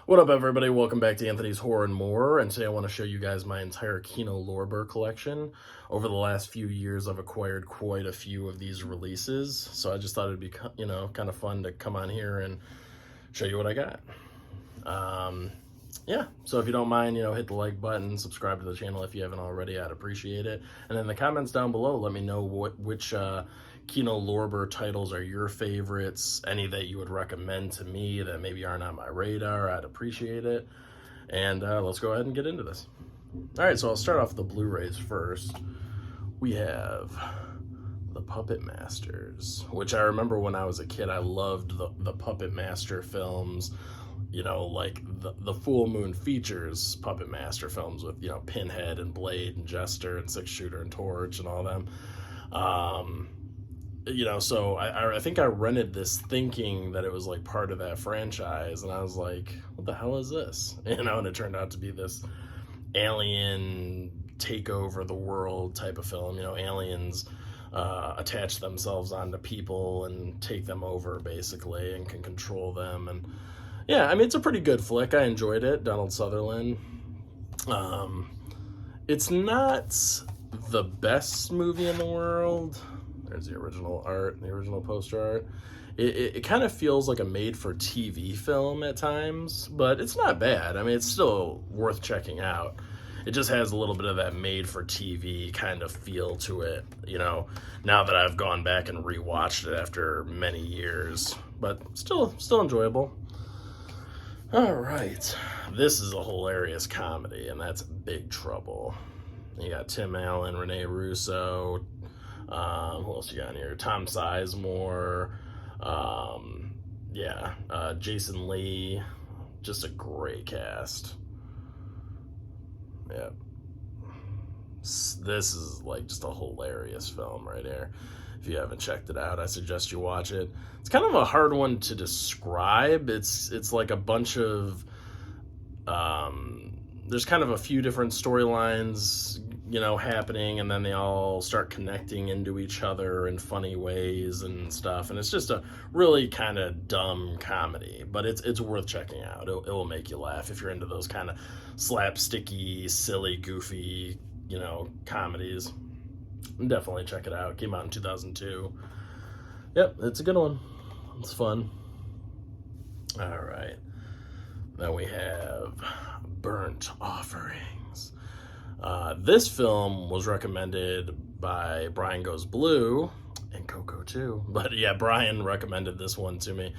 What up, everybody? Welcome back to Anthony's Horror and More, and today I want to show you guys my entire Kino Lorber collection. Over the last few years, I've acquired quite a few of these releases, so I just thought it'd be, kind of fun to come on here and show you what I got. Yeah, so if you don't mind, hit the like button, subscribe to the channel if you haven't already. I'd appreciate it. And in the comments down below, let me know which Kino Lorber titles are your favorites, any that you would recommend to me that maybe aren't on my radar. I'd appreciate it. And let's go ahead and get into this. All right, so I'll start off with the Blu-rays first. We have the Puppet Masters, which I remember when I was a kid, I loved the Puppet Master films. Like the Full Moon Features Puppet Master films with, Pinhead and Blade and Jester and Six Shooter and Torch and all them. So I think I rented this thinking that it was like part of that franchise, and I was like, what the hell is this? And it turned out to be this alien take over the world type of film. Aliens attach themselves onto people and take them over basically and can control them. And yeah, I mean, it's a pretty good flick. I enjoyed it. Donald Sutherland. It's not the best movie in the world. There's the original art, the original poster art. It kind of feels like a made-for-TV film at times, but it's not bad. I mean, it's still worth checking out. It just has a little bit of that made-for-TV kind of feel to it, now that I've gone back and rewatched it after many years. But still enjoyable. All right, this is a hilarious comedy, and that's Big Trouble. You got Tim Allen, Rene Russo, who else you got in here? Tom Sizemore, Jason Lee, just a great cast. Yeah, this is like just a hilarious film right here. If you haven't checked it out, I suggest you watch it. It's kind of a hard one to describe. It's like a bunch of there's kind of a few different storylines, happening, and then they all start connecting into each other in funny ways and stuff. And it's just a really kind of dumb comedy, but it's worth checking out. It will make you laugh if you're into those kind of slapsticky, silly, goofy, comedies. Definitely check it out. It came out in 2002. Yep, it's a good one. It's fun. All right. Then we have Burnt Offerings. This film was recommended by Brian Goes Blue and Coco too. But yeah, Brian recommended this one to me.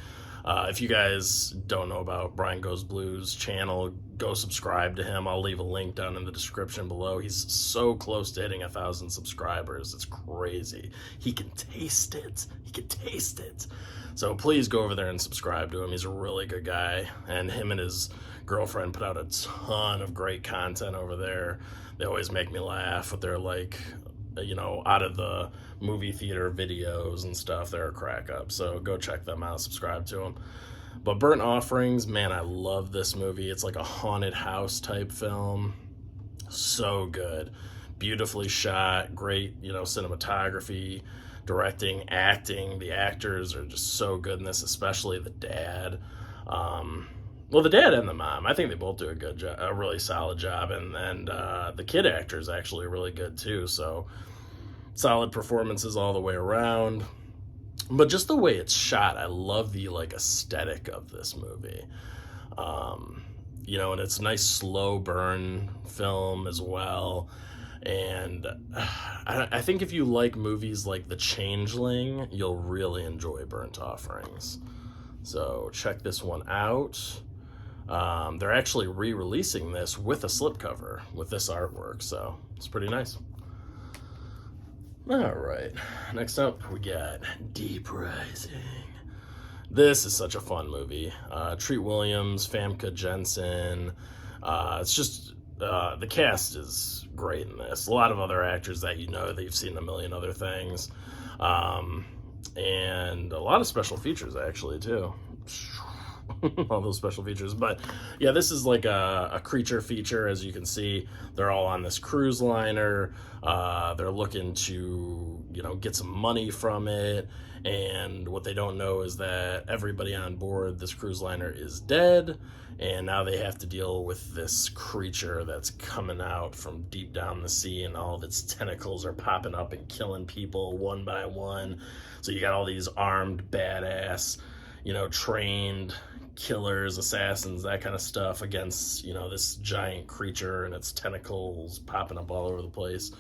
If you guys don't know about Brian Goes Blue's channel, go subscribe to him. I'll leave a link down in the description below. He's so close to hitting 1,000 subscribers. It's crazy. He can taste it. So please go over there and subscribe to him. He's a really good guy. And him and his girlfriend put out a ton of great content over there. They always make me laugh with their out of the movie theater videos and stuff. They're a crack up, so go check them out, subscribe to them. But Burnt Offerings, man, I love this movie. It's like a haunted house type film. So good, beautifully shot, great cinematography, directing, acting. The actors are just so good in this, especially the dad. Well, the dad and the mom, I think they both do a good job, a really solid job, and the kid actor is actually really good too. So solid performances all the way around. But just the way it's shot, I love the aesthetic of this movie. And it's a nice slow burn film as well. And I think if you like movies like The Changeling, you'll really enjoy Burnt Offerings. So check this one out. They're actually re-releasing this with a slipcover with this artwork, so it's pretty nice. All right, next up we got Deep Rising. This is such a fun movie. Treat Williams, Famke Jensen. It's just the cast is great in this. A lot of other actors that that you've seen a million other things, and a lot of special features actually too. all those special features. But yeah, this is like a creature feature. As you can see, they're all on this cruise liner. They're looking to, get some money from it. And what they don't know is that everybody on board this cruise liner is dead. And now they have to deal with this creature that's coming out from deep down the sea, and all of its tentacles are popping up and killing people one by one. So you got all these armed, badass, trained killers, assassins, that kind of stuff against, this giant creature and its tentacles popping up all over the place.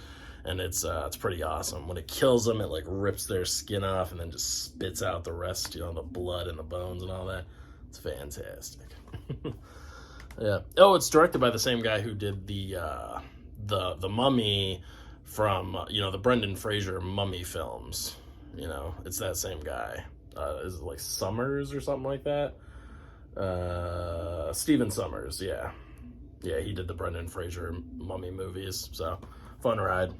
And it's pretty awesome. When it kills them, it like rips their skin off and then just spits out the rest, the blood and the bones and all that. It's fantastic. Yeah. Oh, it's directed by the same guy who did the Mummy from the Brendan Fraser Mummy films. It's that same guy. Is it like Summers or something like that? Stephen Summers, yeah. Yeah, he did the Brendan Fraser Mummy movies, so fun ride.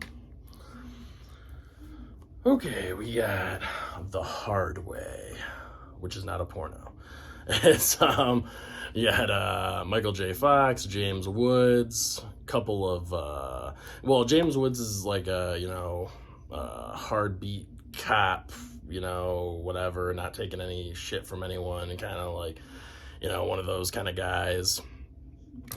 Okay, we got The Hard Way, which is not a porno. It's you had Michael J. Fox, James Woods, couple of James Woods is like a hard beat cop, whatever, not taking any shit from anyone, and kind of like one of those kind of guys.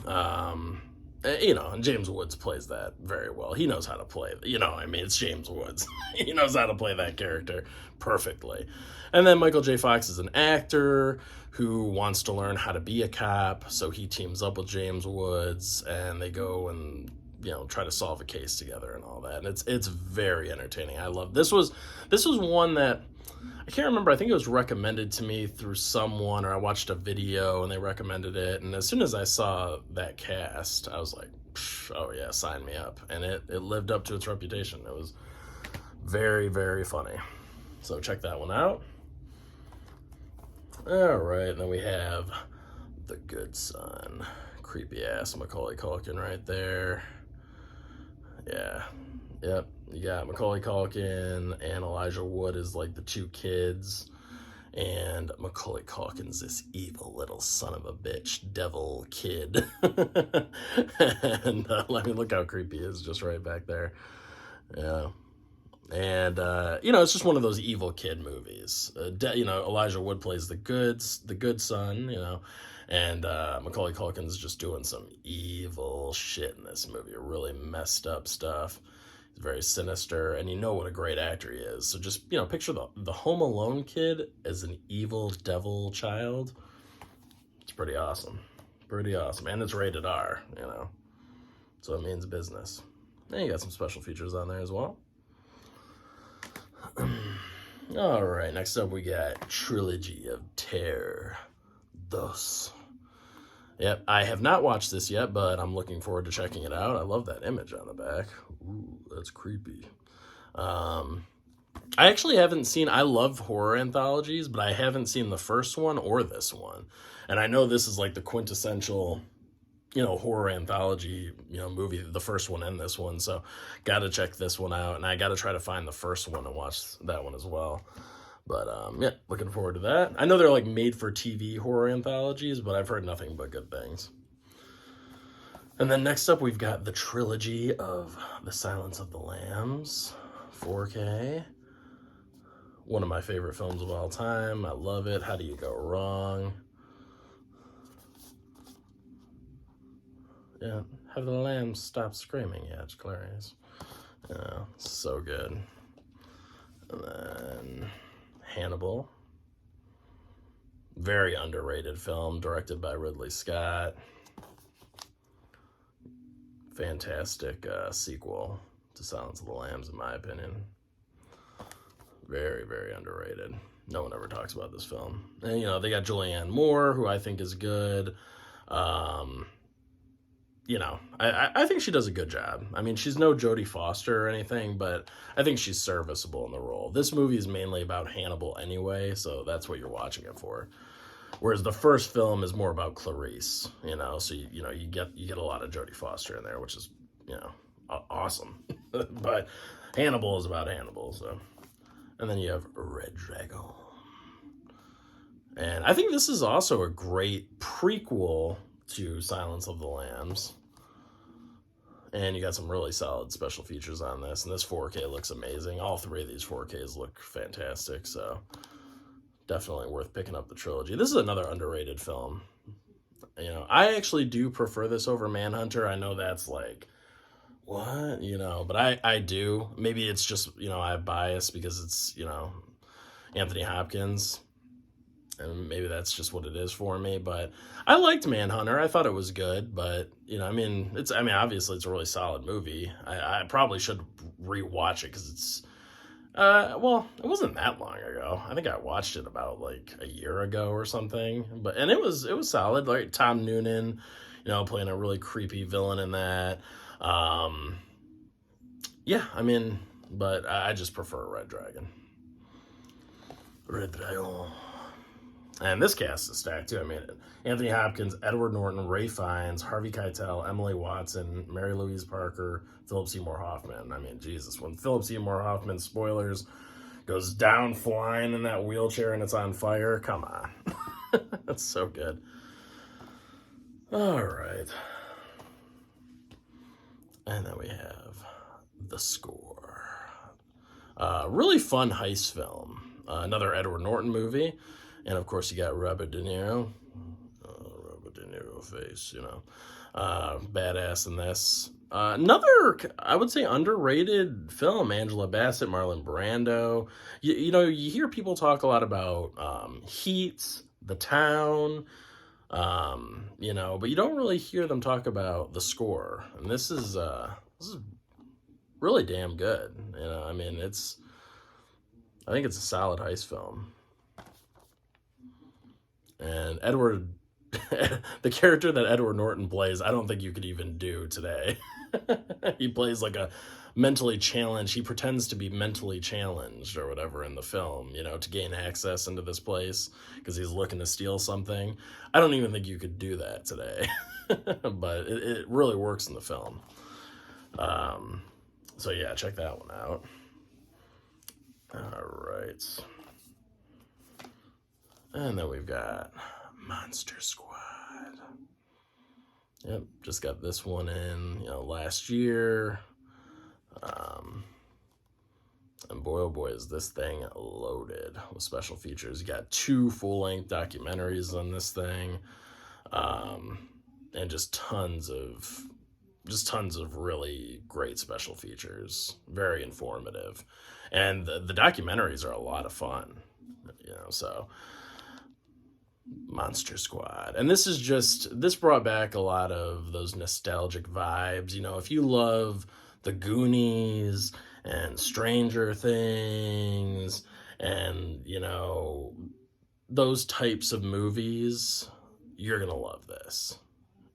And James Woods plays that very well. He knows how to play, it's James Woods. He knows how to play that character perfectly. And then Michael J. Fox is an actor who wants to learn how to be a cop, so he teams up with James Woods, and they go and try to solve a case together and all that. And it's very entertaining. I love this was one that I can't remember. I think it was recommended to me through someone, or I watched a video and they recommended it. And as soon as I saw that cast, I was like, oh yeah, sign me up. And it lived up to its reputation. It was very, very funny. So check that one out. All right, and then we have The Good Son. Creepy ass Macaulay Culkin right there. Yeah. Yep. You got Macaulay Culkin and Elijah Wood as like the two kids. And Macaulay Culkin's this evil little son of a bitch, devil kid. And let me look how creepy he is just right back there. Yeah. And, it's just one of those evil kid movies. Elijah Wood plays the good son, and Macaulay Culkin's just doing some evil shit in this movie, really messed up stuff. He's very sinister, and what a great actor he is. So just, picture the Home Alone kid as an evil devil child. It's pretty awesome. Pretty awesome. And it's rated R, so it means business. And you got some special features on there as well. All right, next up we got Trilogy of Terror. Thus. Yep, I have not watched this yet, but I'm looking forward to checking it out. I love that image on the back. Ooh, that's creepy. I actually haven't seen, I love horror anthologies, but I haven't seen the first one or this one. And I know this is like the quintessential, horror anthology, movie, the first one and this one. So got to check this one out. And I got to try to find the first one and watch that one as well. But, yeah, looking forward to that. I know they're like made for TV horror anthologies, but I've heard nothing but good things. And then next up, we've got the trilogy of The Silence of the Lambs, 4K. One of my favorite films of all time. I love it. How do you go wrong? Yeah, have the lambs stop screaming. Yeah, it's hilarious. Yeah, so good. And then Hannibal. Very underrated film, directed by Ridley Scott. Fantastic sequel to Silence of the Lambs, in my opinion. Very, very underrated. No one ever talks about this film. And, they got Julianne Moore, who I think is good. I think she does a good job. I mean, she's no Jodie Foster or anything, but I think she's serviceable in the role. This movie is mainly about Hannibal anyway, so that's what you're watching it for. Whereas the first film is more about Clarice, so you get a lot of Jodie Foster in there, which is, awesome. But Hannibal is about Hannibal, so. And then you have Red Dragon. And I think this is also a great prequel to Silence of the Lambs. And you got some really solid special features on this. And this 4K looks amazing. All three of these 4Ks look fantastic. So definitely worth picking up the trilogy. This is another underrated film. You know, I actually do prefer this over Manhunter. I know that's like, what? You know, but I do. Maybe it's just, you know, I have bias because it's, you know, Anthony Hopkins. And maybe that's just what it is for me. But I liked Manhunter. I thought it was good. But, you know, I mean, obviously it's a really solid movie. I probably should rewatch it because it's, well, it wasn't that long ago. I think I watched it about like a year ago or something. And it was solid. Like Tom Noonan, you know, playing a really creepy villain in that. Yeah, I mean, but I just prefer Red Dragon. Red Dragon. And this cast is stacked too. I mean, Anthony Hopkins, Edward Norton, Ray Fiennes, Harvey Keitel, Emily Watson, Mary Louise Parker, Philip Seymour Hoffman. I mean, Jesus, when Philip Seymour Hoffman, spoilers, goes down flying in that wheelchair and it's on fire, come on. That's so good. All right. And then we have The Score. Really fun heist film. Another Edward Norton movie. And of course, you got Robert De Niro. Robert De Niro face, you know. Badass in this. Another, I would say, underrated film. Angela Bassett, Marlon Brando. You know, you hear people talk a lot about Heat, The Town, you know, but you don't really hear them talk about The Score. And this is really damn good. You know, I mean, I think it's a solid heist film. And Edward, the character that Edward Norton plays, I don't think you could even do today. He plays like a mentally challenged, he pretends to be mentally challenged or whatever in the film, you know, to gain access into this place because he's looking to steal something. I don't even think you could do that today, but it really works in the film. So yeah, check that one out. All right. And then we've got Monster Squad. Yep, just got this one in, you know, last year. And boy, oh boy, is this thing loaded with special features. You got 2 full-length documentaries on this thing. And just tons of really great special features. Very informative. And the documentaries are a lot of fun, you know, so... Monster Squad. And this brought back a lot of those nostalgic vibes. You know, if you love The Goonies and Stranger Things and, you know, those types of movies, you're going to love this.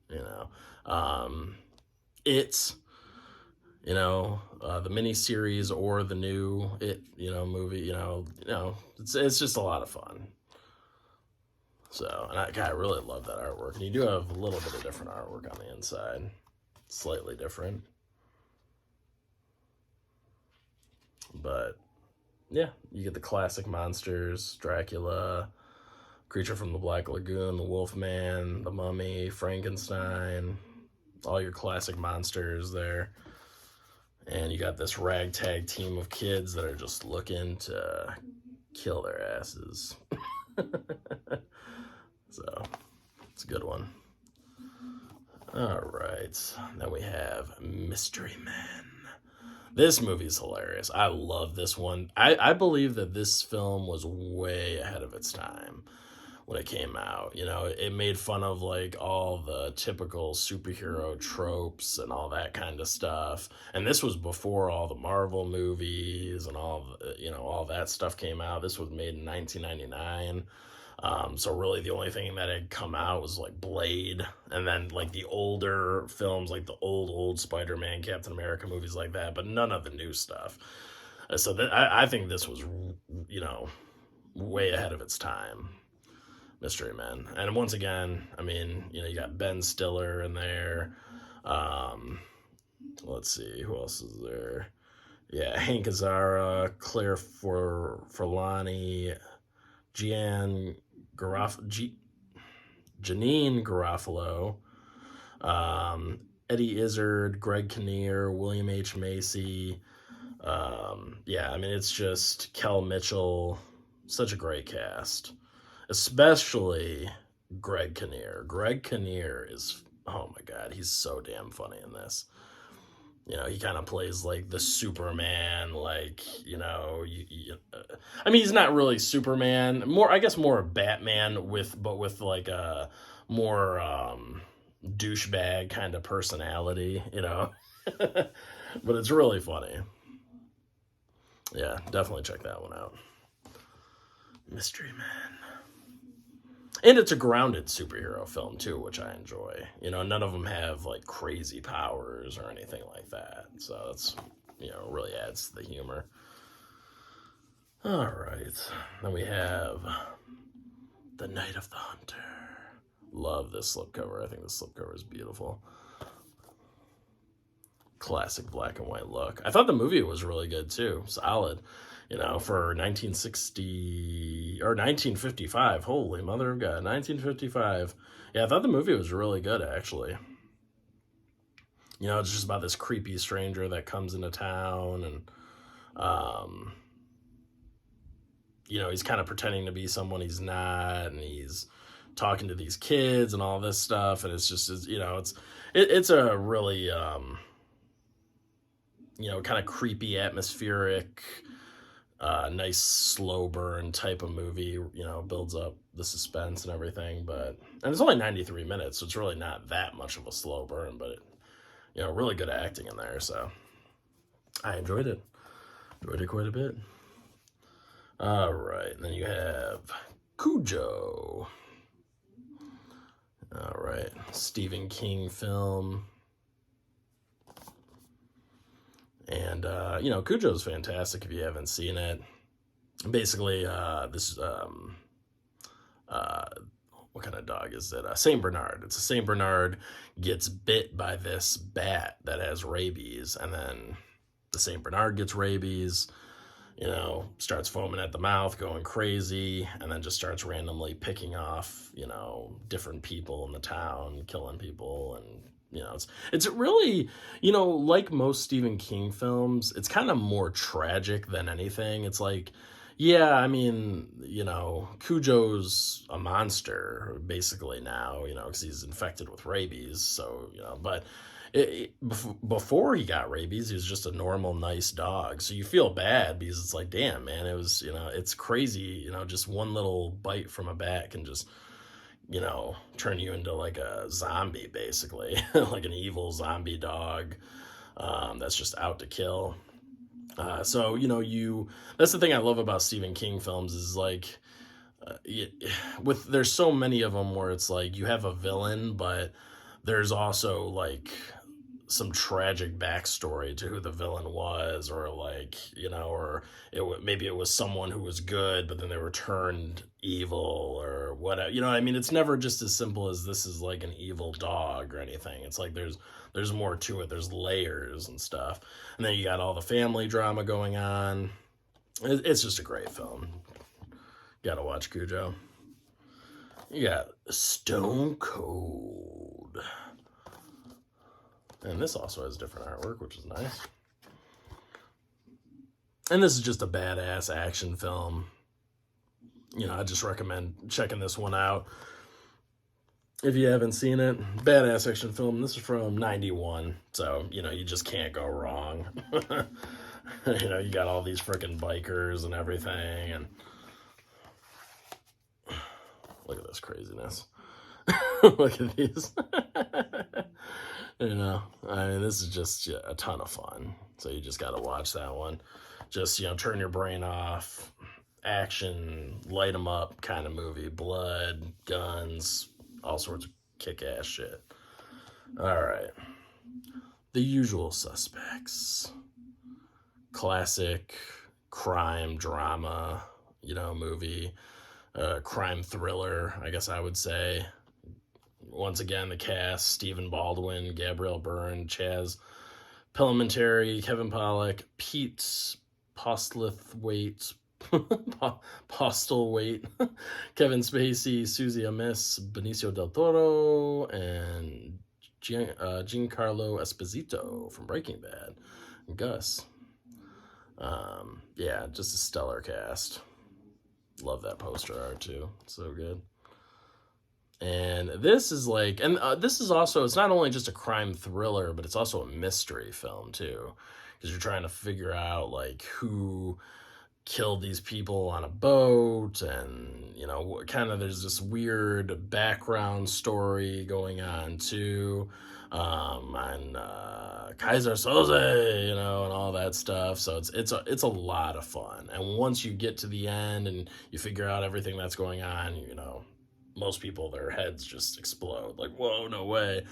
You know, it's, you know, the miniseries or the new you know, movie, you know, it's just a lot of fun. So, and I really love that artwork. And you do have a little bit of different artwork on the inside. Slightly different. But, yeah, you get the classic monsters. Dracula, Creature from the Black Lagoon, the Wolfman, the Mummy, Frankenstein. All your classic monsters there. And you got this ragtag team of kids that are just looking to kill their asses. So, it's a good one. All right. Then we have Mystery Men. This movie is hilarious. I love this one. I believe that this film was way ahead of its time when it came out. You know, it made fun of like all the typical superhero tropes and all that kind of stuff. And this was before all the Marvel movies and all, you know, all that stuff came out. This was made in 1999. So really the only thing that had come out was like Blade, and then like the older films, like the old Spider-Man, Captain America movies like that, but none of the new stuff. So I think this was, you know, way ahead of its time. Mystery Men. And once again, I mean, you know, you got Ben Stiller in there. Let's see, who else is there? Yeah, Hank Azaria, Claire Forlani, Gian Janine Garofalo, Eddie Izzard, Greg Kinnear, William H. Macy. Yeah, I mean, it's just Kel Mitchell. Such a great cast. Especially Greg Kinnear. Greg Kinnear is, oh my God, he's so damn funny in this. You know, he kind of plays like the Superman, like, you know, I mean, he's not really Superman, I guess more Batman but with like a more douchebag kind of personality, you know. But it's really funny. Yeah, definitely check that one out. Mystery Man. And it's a grounded superhero film too, which I enjoy. You know, none of them have like crazy powers or anything like that. So it's, you know, really adds to the humor. All right. Then we have The Night of the Hunter. Love this slipcover. I think this slipcover is beautiful. Classic black and white look. I thought the movie was really good too. Solid. You know, for 1960 or 1955. Holy mother of God, 1955. Yeah, I thought the movie was really good, actually. You know, it's just about this creepy stranger that comes into town, and you know, he's kind of pretending to be someone he's not, and he's talking to these kids and all this stuff, and it's just, you know, it's a really you know, kind of creepy, atmospheric, nice slow burn type of movie. You know, builds up the suspense and everything. And it's only 93 minutes, so it's really not that much of a slow burn. But you know, really good acting in there. So I enjoyed it. Enjoyed it quite a bit. All right, and then you have Kujo. All right, Stephen King film. And, you know, Kujo's fantastic if you haven't seen it. Basically, this, what kind of dog is it? St. Bernard. It's a St. Bernard gets bit by this bat that has rabies, and then the St. Bernard gets rabies, you know, starts foaming at the mouth, going crazy, and then just starts randomly picking off, you know, different people in the town, killing people, and you know, it's really, you know, like most Stephen King films, it's kind of more tragic than anything. It's like, yeah, I mean, you know, Cujo's a monster basically now, you know, because he's infected with rabies. So, you know, but before he got rabies, he was just a normal, nice dog. So you feel bad because it's like, damn, man, it was, you know, it's crazy, you know, just one little bite from a bat can just, you know, turn you into like a zombie, basically, like an evil zombie dog that's just out to kill. So, you know, that's the thing I love about Stephen King films is like, there's so many of them where it's like you have a villain, but there's also like some tragic backstory to who the villain was, or like, you know, or maybe it was someone who was good, but then they were turned evil or whatever. You know what I mean? It's never just as simple as this is like an evil dog or anything. It's like there's more to it. There's layers and stuff. And then you got all the family drama going on. It's just a great film. Gotta watch Kujo. You got Stone Cold. And this also has different artwork, which is nice. And this is just a badass action film. You know, I just recommend checking this one out. If you haven't seen it, badass action film. This is from 91. So, you know, you just can't go wrong. You know, you got all these freaking bikers and everything. And look at this craziness. Look at these. You know, I mean, this is just a ton of fun. So you just got to watch that one. Just, you know, turn your brain off. Action, light 'em up kind of movie. Blood, guns, all sorts of kick-ass shit. All right. The Usual Suspects. Classic crime drama, you know, movie. Crime thriller, I guess I would say. Once again, the cast: Stephen Baldwin, Gabrielle Byrne, Chaz Palminteri, Kevin Pollak, Pete Postlethwaite, Postlethwaite, Kevin Spacey, Susie Amiss, Benicio del Toro, and Giancarlo Esposito from Breaking Bad, and Gus. Yeah, just a stellar cast. Love that poster art too. It's so good. And this is like, and this is also, it's not only just a crime thriller, but it's also a mystery film too, because you're trying to figure out like who killed these people on a boat, and you know, kind of there's this weird background story going on too, and Kaiser Soze, you know, and all that stuff. So it's a lot of fun. And once you get to the end and you figure out everything that's going on, you know, most people, their heads just explode. Like, whoa, no way.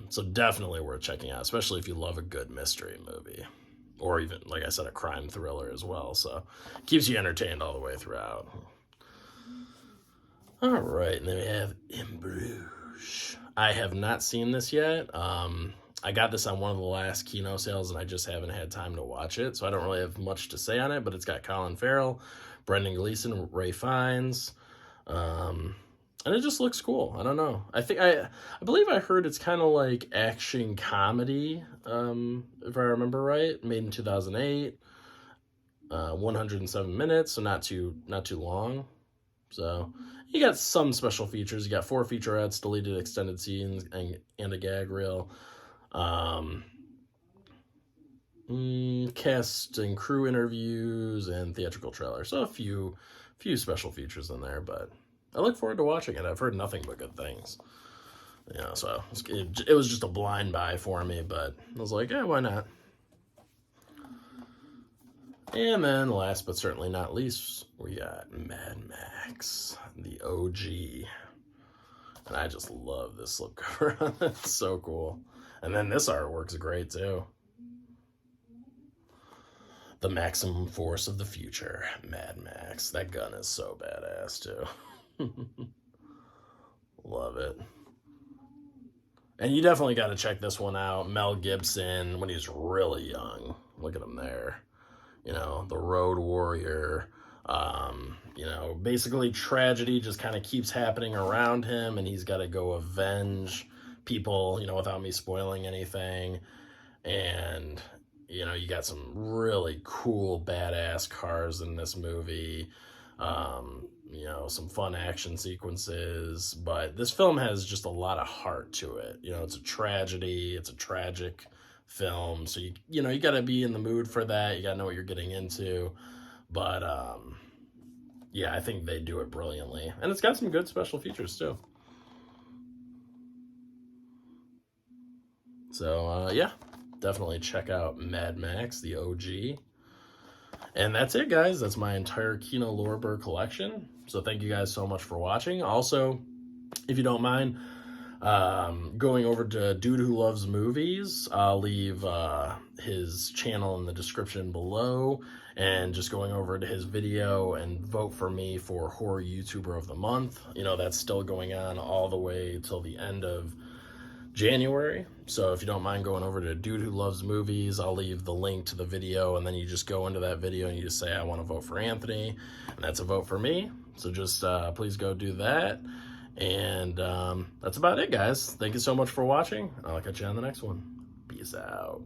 So definitely worth checking out, especially if you love a good mystery movie. Or even, like I said, a crime thriller as well. So it keeps you entertained all the way throughout. All right, and then we have In Bruges. I have not seen this yet. I got this on one of the last Kino sales, and I just haven't had time to watch it. So I don't really have much to say on it, but it's got Colin Farrell, Brendan Gleeson, Ray Fiennes. And it just looks cool. I don't know. I believe I heard it's kind of like action comedy, if I remember right. Made in 2008, 107 minutes, so not too long. So you got some special features. You got 4 featurettes, deleted extended scenes, and a gag reel. Cast and crew interviews and theatrical trailer. So a few special features in there, but I look forward to watching it. I've heard nothing but good things. You know, so it was just a blind buy for me, but I was like, yeah, why not? And then last but certainly not least, we got Mad Max, the OG. And I just love this slipcover. It's so cool. And then this artwork's great too. The maximum force of the future, Mad Max. That gun is so badass too. Love it. And you definitely got to check this one out. Mel Gibson when he's really young. Look at him there. You know, the road warrior. You know, basically tragedy just kind of keeps happening around him, and he's got to go avenge people, you know, without me spoiling anything. And, you know, you got some really cool, badass cars in this movie. You know, some fun action sequences, but this film has just a lot of heart to it. You know, it's a tragedy, it's a tragic film, so you know, you got to be in the mood for that. You got to know what you're getting into. But yeah, I think they do it brilliantly, and it's got some good special features too. So yeah, definitely check out Mad Max, the OG. And that's it, guys. That's my entire Kino Lorber collection. So thank you guys so much for watching. Also, if you don't mind, going over to Dude Who Loves Movies, I'll leave his channel in the description below, and just going over to his video and vote for me for Horror YouTuber of the Month. You know, that's still going on all the way till the end of January. So if you don't mind going over to Dude Who Loves Movies, I'll leave the link to the video, and then you just go into that video and you just say, I want to vote for Anthony, and that's a vote for me. So just please go do that. And that's about it, guys. Thank you so much for watching. I'll catch you on the next one. Peace out.